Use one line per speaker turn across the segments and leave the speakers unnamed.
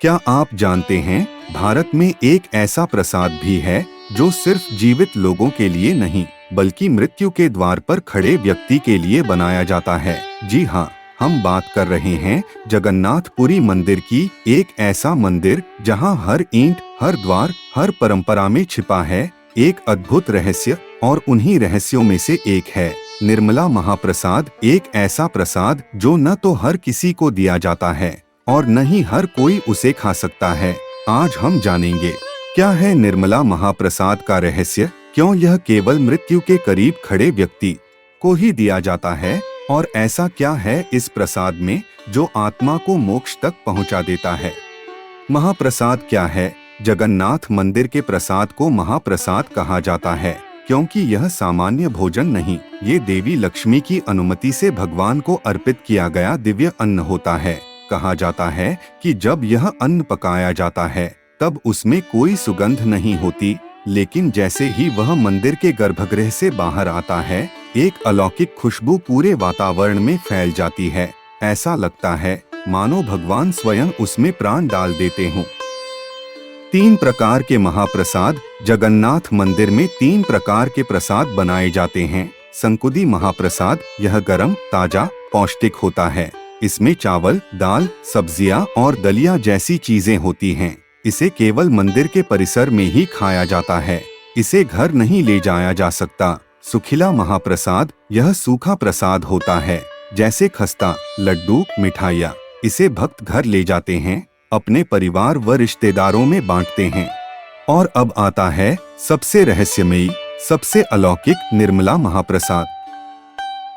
क्या आप जानते हैं, भारत में एक ऐसा प्रसाद भी है जो सिर्फ जीवित लोगों के लिए नहीं बल्कि मृत्यु के द्वार पर खड़े व्यक्ति के लिए बनाया जाता है। जी हाँ, हम बात कर रहे हैं जगन्नाथपुरी मंदिर की। एक ऐसा मंदिर जहां हर ईंट, हर द्वार, हर परंपरा में छिपा है एक अद्भुत रहस्य, और उन्हीं रहस्यों में से एक है निर्मला महाप्रसाद। एक ऐसा प्रसाद जो न तो हर किसी को दिया जाता है और न ही हर कोई उसे खा सकता है। आज हम जानेंगे क्या है निर्मला महाप्रसाद का रहस्य, क्यों यह केवल मृत्यु के करीब खड़े व्यक्ति को ही दिया जाता है, और ऐसा क्या है इस प्रसाद में जो आत्मा को मोक्ष तक पहुंचा देता है। महाप्रसाद क्या है? जगन्नाथ मंदिर के प्रसाद को महाप्रसाद कहा जाता है क्योंकि यह सामान्य भोजन नहीं, ये देवी लक्ष्मी की अनुमति से भगवान को अर्पित किया गया दिव्य अन्न होता है। कहा जाता है कि जब यह अन्न पकाया जाता है तब उसमें कोई सुगंध नहीं होती, लेकिन जैसे ही वह मंदिर के गर्भगृह से बाहर आता है एक अलौकिक खुशबू पूरे वातावरण में फैल जाती है। ऐसा लगता है मानो भगवान स्वयं उसमें प्राण डाल देते हों। 3 प्रकार के महाप्रसाद। जगन्नाथ मंदिर में 3 प्रकार के प्रसाद बनाए जाते हैं। संकुदी महाप्रसाद, यह गरम, ताजा, पौष्टिक होता है। इसमें चावल, दाल, सब्जियां और दलिया जैसी चीजें होती हैं। इसे केवल मंदिर के परिसर में ही खाया जाता है, इसे घर नहीं ले जाया जा सकता। सुखिला महाप्रसाद, यह सूखा प्रसाद होता है जैसे खस्ता, लड्डू, मिठाइयाँ। इसे भक्त घर ले जाते हैं, अपने परिवार व रिश्तेदारों में बांटते हैं। और अब आता है सबसे रहस्यमयी, सबसे अलौकिक निर्मला महाप्रसाद।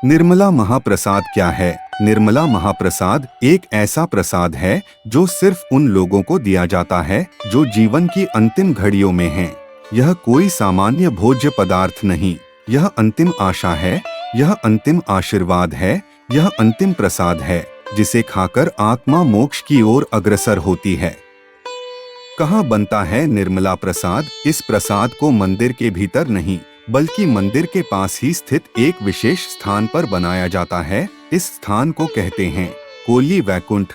निर्मला महाप्रसाद क्या है? निर्मला महाप्रसाद एक ऐसा प्रसाद है जो सिर्फ उन लोगों को दिया जाता है जो जीवन की अंतिम घड़ियों में हैं। यह कोई सामान्य भोज्य पदार्थ नहीं, यह अंतिम आशा है, यह अंतिम आशीर्वाद है, यह अंतिम प्रसाद है जिसे खाकर आत्मा मोक्ष की ओर अग्रसर होती है। कहाँ बनता है निर्मला प्रसाद? इस प्रसाद को मंदिर के भीतर नहीं बल्कि मंदिर के पास ही स्थित एक विशेष स्थान पर बनाया जाता है। इस स्थान को कहते हैं कोली वैकुंठ।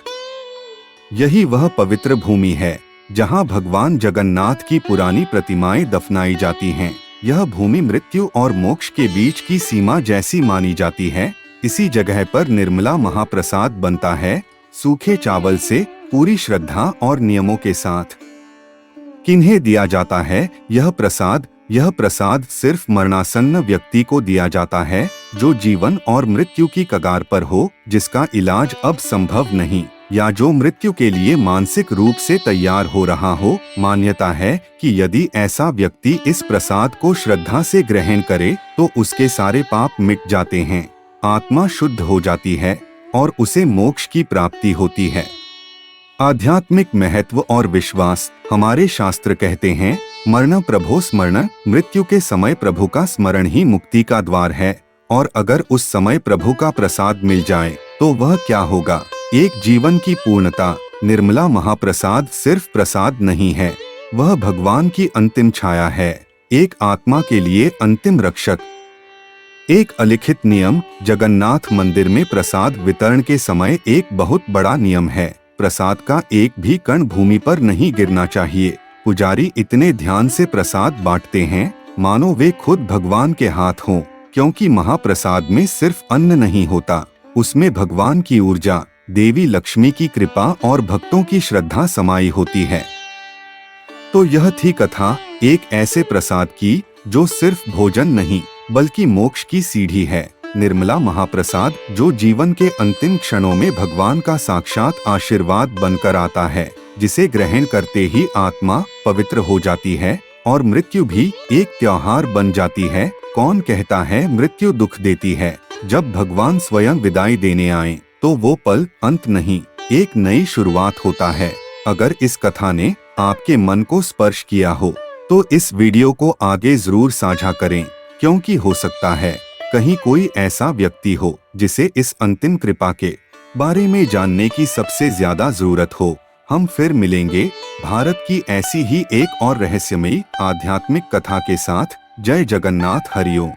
यही वह पवित्र भूमि है जहां भगवान जगन्नाथ की पुरानी प्रतिमाएं दफनाई जाती हैं। यह भूमि मृत्यु और मोक्ष के बीच की सीमा जैसी मानी जाती है। इसी जगह पर निर्मला महाप्रसाद बनता है, सूखे चावल से, पूरी श्रद्धा और नियमों के साथ। किन्हें दिया जाता है यह प्रसाद? यह प्रसाद सिर्फ मरणासन्न व्यक्ति को दिया जाता है जो जीवन और मृत्यु की कगार पर हो, जिसका इलाज अब संभव नहीं, या जो मृत्यु के लिए मानसिक रूप से तैयार हो रहा हो। मान्यता है कि यदि ऐसा व्यक्ति इस प्रसाद को श्रद्धा से ग्रहण करे तो उसके सारे पाप मिट जाते हैं, आत्मा शुद्ध हो जाती है और उसे मोक्ष की प्राप्ति होती है। आध्यात्मिक महत्व और विश्वास। हमारे शास्त्र कहते हैं मरण प्रभो स्मरण, मृत्यु के समय प्रभु का स्मरण ही मुक्ति का द्वार है। और अगर उस समय प्रभु का प्रसाद मिल जाए तो वह क्या होगा? एक जीवन की पूर्णता। निर्मला महाप्रसाद सिर्फ प्रसाद नहीं है, वह भगवान की अंतिम छाया है, एक आत्मा के लिए अंतिम रक्षक। एक अलिखित नियम। जगन्नाथ मंदिर में प्रसाद वितरण के समय एक बहुत बड़ा नियम है, प्रसाद का एक भी कण भूमि पर नहीं गिरना चाहिए। पुजारी इतने ध्यान से प्रसाद बांटते हैं मानो वे खुद भगवान के हाथ हों, क्योंकि महाप्रसाद में सिर्फ अन्न नहीं होता, उसमें भगवान की ऊर्जा, देवी लक्ष्मी की कृपा और भक्तों की श्रद्धा समाई होती है। तो यह थी कथा एक ऐसे प्रसाद की जो सिर्फ भोजन नहीं बल्कि मोक्ष की सीढ़ी है। निर्मला महाप्रसाद जो जीवन के अंतिम क्षणों में भगवान का साक्षात आशीर्वाद बनकर आता है, जिसे ग्रहण करते ही आत्मा पवित्र हो जाती है और मृत्यु भी एक त्योहार बन जाती है। कौन कहता है मृत्यु दुख देती है? जब भगवान स्वयं विदाई देने आए तो वो पल अंत नहीं, एक नई शुरुआत होता है। अगर इस कथा ने आपके मन को स्पर्श किया हो तो इस वीडियो को आगे जरूर साझा करें, क्योंकि हो सकता है कहीं कोई ऐसा व्यक्ति हो जिसे इस अंतिम कृपा के बारे में जानने की सबसे ज्यादा जरूरत हो। हम फिर मिलेंगे भारत की ऐसी ही एक और रहस्यमयी आध्यात्मिक कथा के साथ। जय जगन्नाथ, हरिओम।